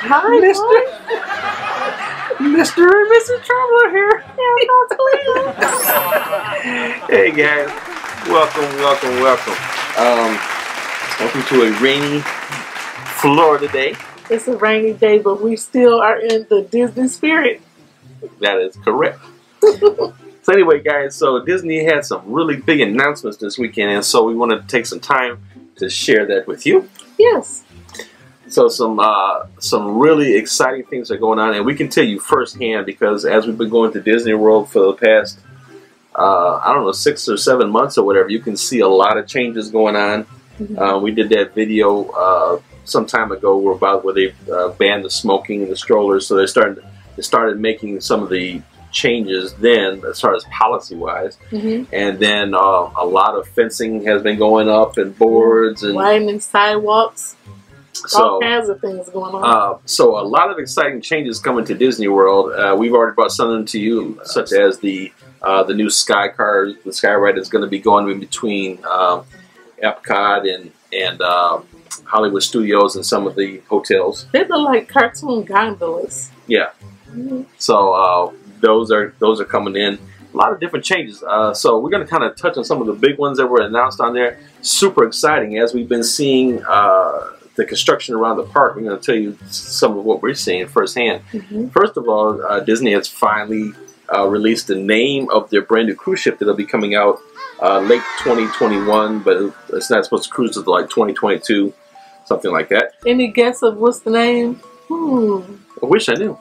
Hi, Mr. and Mrs. Traveler here. Hey guys, welcome. Welcome to a rainy Florida day. It's a rainy day, but we still are in the Disney spirit. That is correct. So anyway, guys, so Disney had some really big announcements this weekend, and so we wanted to take some time to share that with you. Yes. So some really exciting things are going on, and we can tell you firsthand because as we've been going to Disney World for the past, I don't know, 6 or 7 months or whatever, you can see a lot of changes going on. Mm-hmm. We did that video some time ago where they banned the smoking in the strollers, so they started making some of the changes then as far as policy-wise. Mm-hmm. And then a lot of fencing has been going up and boards and widening sidewalks. So, all kinds of things going on. So a lot of exciting changes coming to Disney World. We've already brought some of them to you, such as the new Sky Car, the Sky Ride is going to be going in between Epcot and Hollywood Studios and some of the hotels. They look like cartoon gondolas. Yeah. Mm-hmm. So those are coming in. A lot of different changes. So we're going to kind of touch on some of the big ones that were announced on there. Super exciting as we've been seeing the construction around the park. We're going to tell you some of what we're seeing firsthand. Mm-hmm. First of all, Disney has finally released the name of their brand new cruise ship that'll be coming out late 2021, but it's not supposed to cruise until like 2022, something like that. Any guess of what's the name? I wish I knew.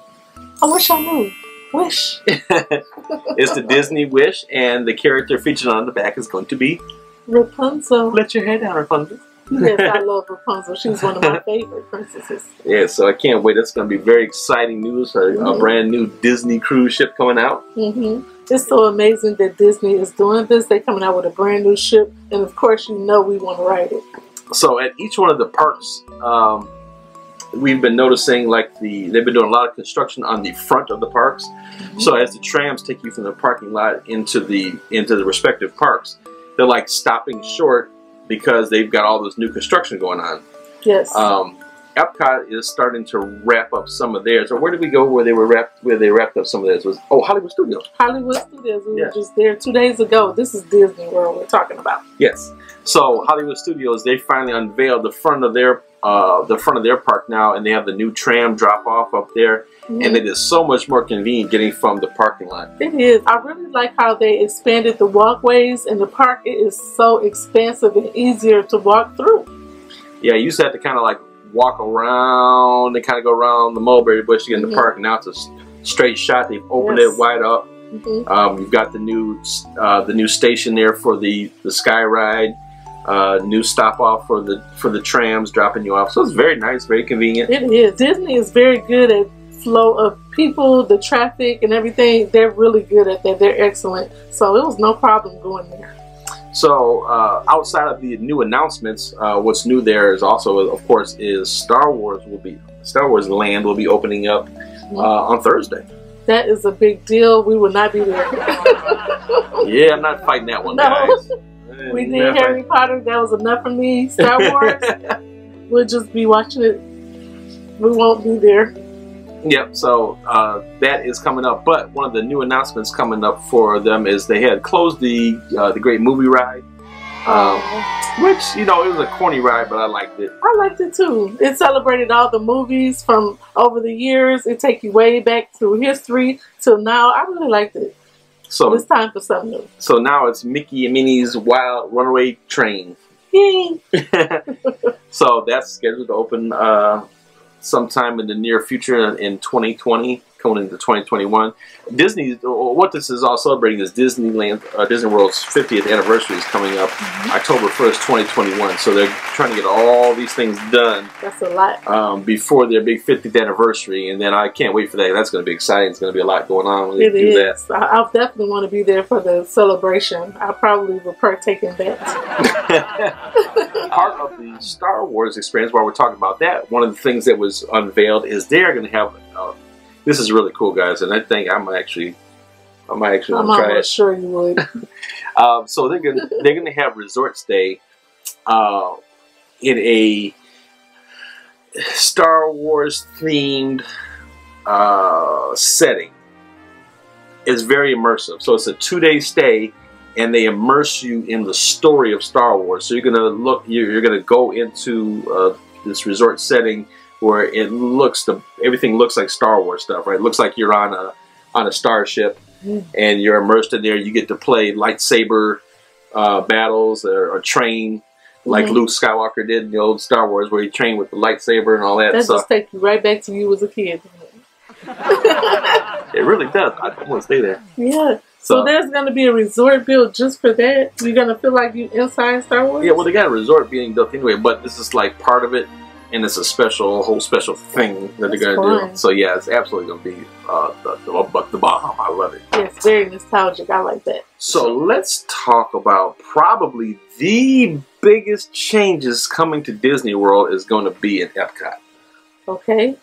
I wish I knew. Wish. It's the Disney Wish, and the character featured on the back is going to be Rapunzel. Let your hair down, Rapunzel. Yes, I love Rapunzel. She's one of my favorite princesses. Yeah, so I can't wait. That's going to be very exciting news. A brand new Disney cruise ship coming out. Mm-hmm. It's so amazing that Disney is doing this. They're coming out with a brand new ship, and of course, you know we want to ride it. So at each one of the parks, we've been noticing like they've been doing a lot of construction on the front of the parks. Mm-hmm. So as the trams take you from the parking lot into the respective parks, they're like stopping short because they've got all this new construction going on. Yes. Epcot is starting to wrap up some of theirs. Or where did we go where they wrapped up some of theirs? Hollywood Studios. Hollywood Studios. We were just there 2 days ago. This is Disney World we're talking about. Yes. So Hollywood Studios, they finally unveiled the front of their park now, and they have the new tram drop off up there. Mm-hmm. And it is so much more convenient getting from the parking lot. It is. I really like how they expanded the walkways in the park. It is so expansive and easier to walk through. Yeah, you used to have to kind of like walk around and kind of go around the mulberry bush to get in the park. Now it's a straight shot. They've opened it wide up. Mm-hmm. You've got the new station there for the Sky Ride. New stop off for the trams dropping you off. So it's very nice, very convenient. It is. Disney is very good at flow of people, the traffic and everything. They're really good at that. They're excellent. So it was no problem going there. So outside of the new announcements, what's new there is also, of course, is Star Wars Land will be opening up on Thursday. That is a big deal. We will not be there. Yeah, I'm not fighting that one, guys. We did Harry Potter. That was enough for me. Star Wars, we'll just be watching it. We won't be there. Yep, so that is coming up. But one of the new announcements coming up for them is they had closed the Great Movie Ride. Which, you know, it was a corny ride, but I liked it. I liked it too. It celebrated all the movies from over the years. It takes you way back through history till now. I really liked it. So it's time for something new. So now it's Mickey and Minnie's Wild Runaway Train. Yay! So that's scheduled to open sometime in the near future in 2020, coming into 2021. What this is all celebrating is Disney World's 50th anniversary is coming up October 1st, 2021. So they're trying to get all these things done. That's a lot. Before their big 50th anniversary, and then I can't wait for that. That's going to be exciting. It's going to be a lot going on when they do that. I'll definitely want to be there for the celebration. I probably will partake in that. Part of the Star Wars experience, while we're talking about that, one of the things that was unveiled is they're going to have. This is really cool, guys, and I think I might actually want to try it. I'm almost sure you would. So they're gonna have resort stay in Star Wars themed setting. It's very immersive. So it's a 2-day stay, and they immerse you in the story of Star Wars. So you're gonna go into this resort setting where everything looks like Star Wars stuff, right? It looks like you're on a starship, and you're immersed in there. You get to play lightsaber battles or train like Luke Skywalker did in the old Star Wars, where he trained with the lightsaber and all that stuff. That just takes you right back to you as a kid. It really does. I want to stay there. Yeah. So there's going to be a resort built just for that? You're going to feel like you inside Star Wars? Yeah, well, they got a resort being built anyway, but this is like part of it, and it's a whole special thing that they're going to do. So yeah, it's absolutely going to be the bomb. I love it. Yeah, it's very nostalgic. I like that. So let's talk about probably the biggest changes coming to Disney World is going to be in Epcot. Okay.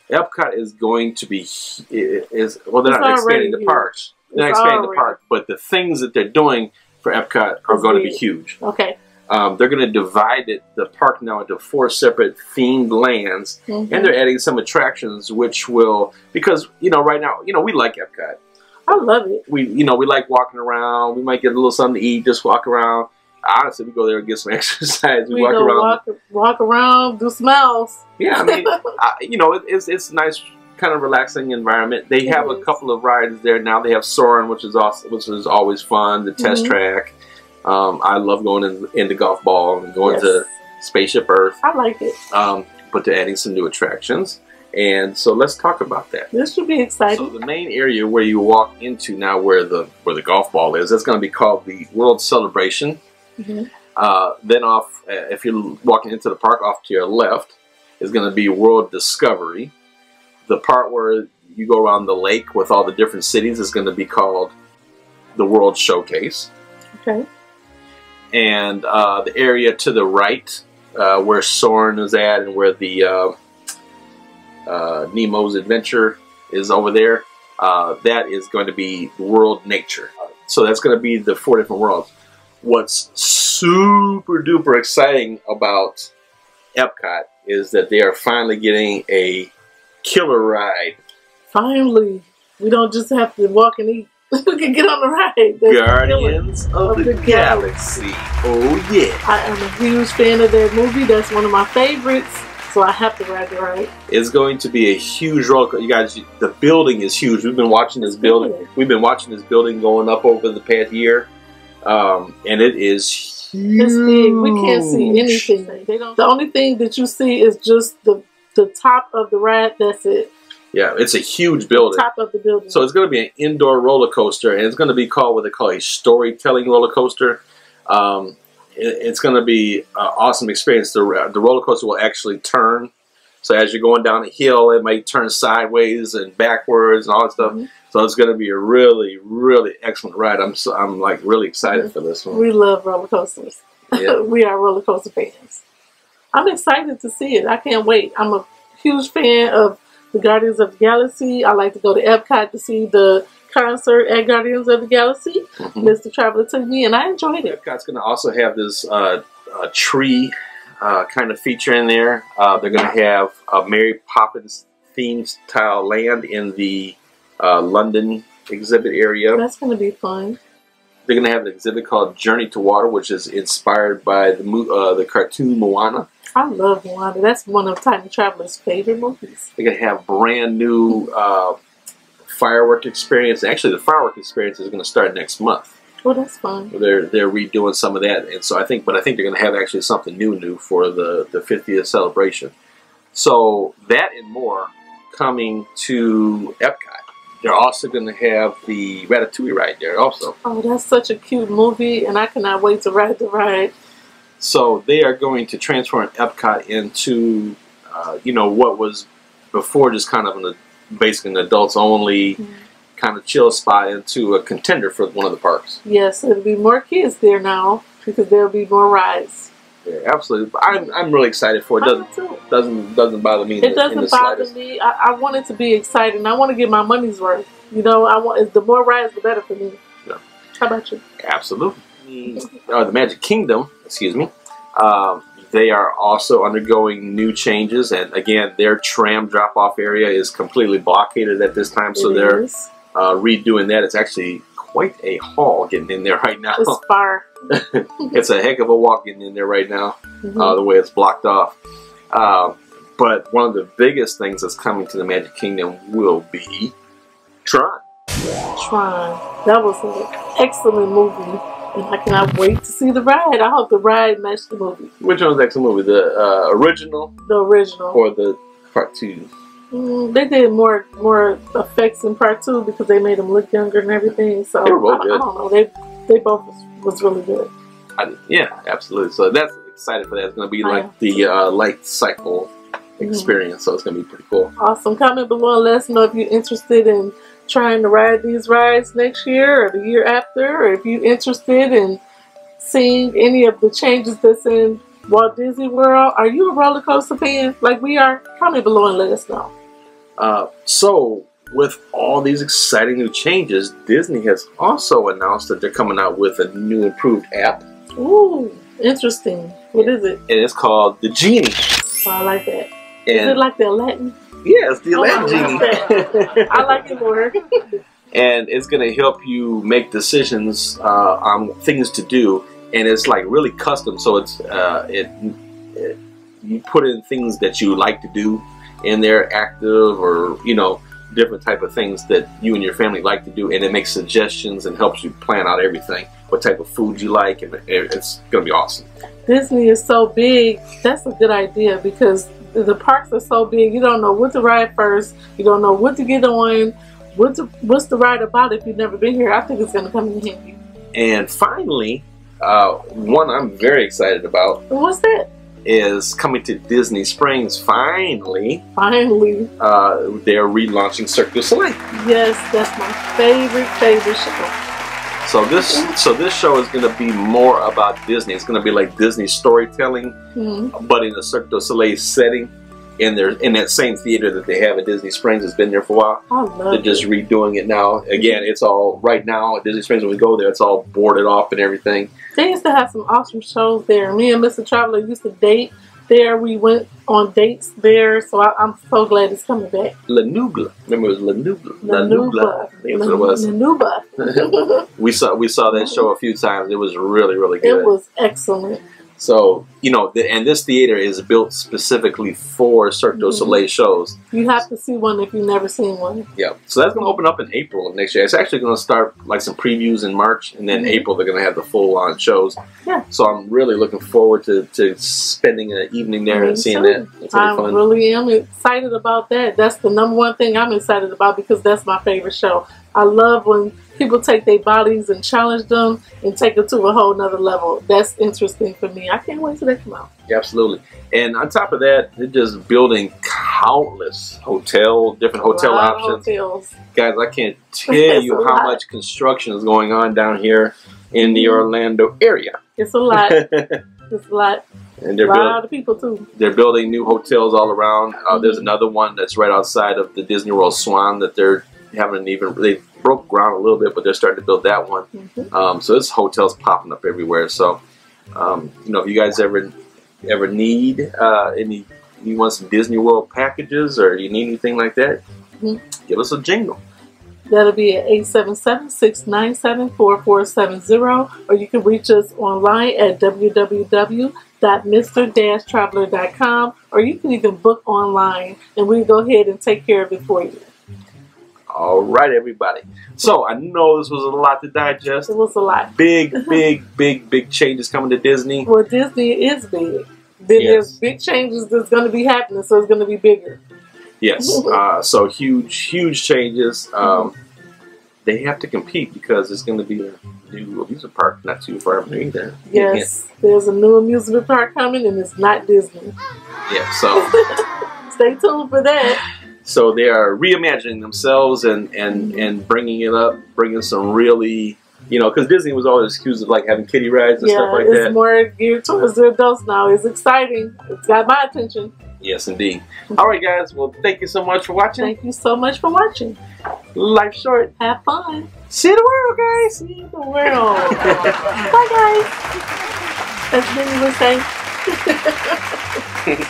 Epcot is going to be well, they're not expanding the parks. They're not expanding the park, but the things that they're doing for Epcot are going to be huge. Okay. They're going to divide the park now into 4 separate themed lands, and they're adding some attractions, which will, because right now we like Epcot. I love it. We like walking around. We might get a little something to eat, just walk around. Honestly, we go there and get some exercise. We walk around. Walk around, do smells. Yeah, I mean, it's a nice, kind of relaxing environment. They have a couple of rides there now. They have Soarin', which is awesome, which is always fun. The test track. I love going in the golf ball and going to Spaceship Earth. I like it. But they're adding some new attractions. And so let's talk about that. This should be exciting. So the main area where you walk into now, where the golf ball is, that's going to be called the World Celebration. Then if you're walking into the park, off to your left is going to be World Discovery. The part where you go around the lake with all the different cities is going to be called the World Showcase. Okay. And the area to the right, where Soarin' is at, and where the Nemo's Adventure is over there, that is going to be World Nature. So that's going to be the 4 different worlds. What's super duper exciting about Epcot is that they are finally getting a killer ride. Finally. We don't just have to walk and eat. We can get on the ride. That's Guardians of the Galaxy. Oh yeah. I am a huge fan of that movie. That's one of my favorites. So I have to ride the ride. It's going to be a huge roller coaster. You guys, the building is huge. We've been watching this building. We've been watching this building going up over the past year. And it is huge. It's big. We can't see anything. The only thing that you see is just the top of the ride. That's it. Yeah, it's a huge building. The top of the building. So it's going to be an indoor roller coaster, and it's going to be called what they call a storytelling roller coaster. It's going to be an awesome experience. The roller coaster will actually turn. So as you're going down a hill, it might turn sideways and backwards and all that stuff. So it's going to be a really, really excellent ride. I'm like really excited for this one. We love roller coasters. Yeah. We are roller coaster fans. I'm excited to see it. I can't wait. I'm a huge fan of the Guardians of the Galaxy. I like to go to Epcot to see the concert at Guardians of the Galaxy. Mr. Traveler took me, and I enjoyed it. Epcot's going to also have this tree kind of feature in there. They're going to have a Mary Poppins themed style land in the London exhibit area. That's going to be fun. They're going to have an exhibit called Journey to Water, which is inspired by the cartoon Moana. I love Moana. That's one of Tiny Traveler's favorite movies. They're going to have brand new firework experience. Actually, the firework experience is going to start next month. Oh, that's fun. They're redoing some of that, and so I think they're going to have actually something new for the 50th celebration. So that and more coming to Epcot. They're also going to have the Ratatouille ride there also. Oh, that's such a cute movie, and I cannot wait to ride the ride. So they are going to transform Epcot into, what was before just kind of basically an adults-only kind of chill spot into a contender for one of the parks. Yes, there'll be more kids there now because there'll be more rides. Yeah, absolutely. I'm really excited for it. Doesn't bother me. It doesn't bother me. I want it to be exciting. I want to get my money's worth. The more rides, the better for me. Yeah. How about you? Absolutely. The Magic Kingdom, excuse me. They are also undergoing new changes, and again, their tram drop-off area is completely blockaded at this time, so they're redoing that. It's actually quite a haul getting in there right now. It's far. It's a heck of a walk getting in there right now, the way it's blocked off. But one of the biggest things that's coming to the Magic Kingdom will be Tron. Tron. That was an excellent movie. And I cannot wait to see the ride. I hope the ride matched the movie. Which one's the excellent movie? The original? The original. Or the part 2? They did more effects in part 2 because they made them look younger and everything. So they were both good. I don't know. They both was really good. Yeah, absolutely. So that's excited for that. It's going to be like the light cycle experience. So it's going to be pretty cool. Awesome. Comment below and let us know if you're interested in trying to ride these rides next year or the year after, or if you're interested in seeing any of the changes that's in Walt Disney World. Are you a roller coaster fan like we are? Comment below and let us know. So with all these exciting new changes, Disney has also announced that they're coming out with a new improved app. Ooh, interesting. What is it? And it's called the Genie. Oh, I like that. Is it like the Aladdin? Yeah, it's the Aladdin Genie. I like it more. And it's going to help you make decisions on things to do, and it's like really custom. So it's you put in things that you like to do in there, active or different type of things that you and your family like to do, and it makes suggestions and helps you plan out everything, what type of food you like, and it's going to be awesome. Disney is so big. That's a good idea because the parks are so big. You don't know what to ride first. You don't know what to get on. What's the ride about if you've never been here? I think it's going to come in handy. And finally, one I'm very excited about. What's that? Is coming to Disney Springs finally. Finally. They're relaunching Cirque du Soleil. Yes, that's my favorite show. So this show is going to be more about Disney. It's going to be like Disney storytelling, but in a Cirque du Soleil setting. And they're in that same theater that they have at Disney Springs. It's been there for a while. I love They're just redoing it now. Again, it's all right now at Disney Springs. When we go there, it's all boarded off and everything. They used to have some awesome shows there. Me and Mr. Traveler used to date there. We went on dates there. So I'm so glad it's coming back. La Nubla. Remember, it was La Nubla. La Nubla. I think that's what it was. La Nubla. we saw that show a few times. It was really, really good. It was excellent. So, and this theater is built specifically for Cirque du Soleil shows. You have to see one if you've never seen one. Yeah. So that's going to open up in April of next year. It's actually going to start like some previews in March, and then April they're going to have the full-on shows. Yeah. So I'm really looking forward to spending an evening there and seeing that. It's really fun. I really am excited about that. That's the number one thing I'm excited about because that's my favorite show. I love when people take their bodies and challenge them and take it to a whole nother level. That's interesting for me. I can't wait till they come out. Yeah, absolutely. And on top of that, they're just building countless different hotel options. Hotels. Guys, I can't tell you how much construction is going on down here in the Orlando area. It's a lot. It's a lot. And they're a lot of people too. They're building new hotels all around. There's another one that's right outside of the Disney World Swan that they broke ground a little bit, but they're starting to build that one. So there's hotels popping up everywhere. So, if you guys ever need you want some Disney World packages or you need anything like that, give us a jingle. That'll be at 877-697-4470, or you can reach us online at www.mr-traveler.com, or you can even book online, and we'll go ahead and take care of it for you. All right, everybody. So I know this was a lot to digest. It was a lot. Big changes coming to Disney. Well, Disney is big. There's big changes that's going to be happening, so it's going to be bigger. Yes. So huge changes. They have to compete because it's going to be a new amusement park not too far from either. Yes. There's a new amusement park coming, and it's not Disney. Yeah. So stay tuned for that. So they are reimagining themselves and bringing it up, bringing some really, because Disney was always accused of like having kiddie rides and stuff like that. Yeah, it's more geared towards the adults now. It's exciting. It's got my attention. Yes, indeed. All right, guys. Well, thank you so much for watching. Thank you so much for watching. Life's short. Have fun. See the world, guys. See the world. Bye, guys. As Minnie was saying. Bye.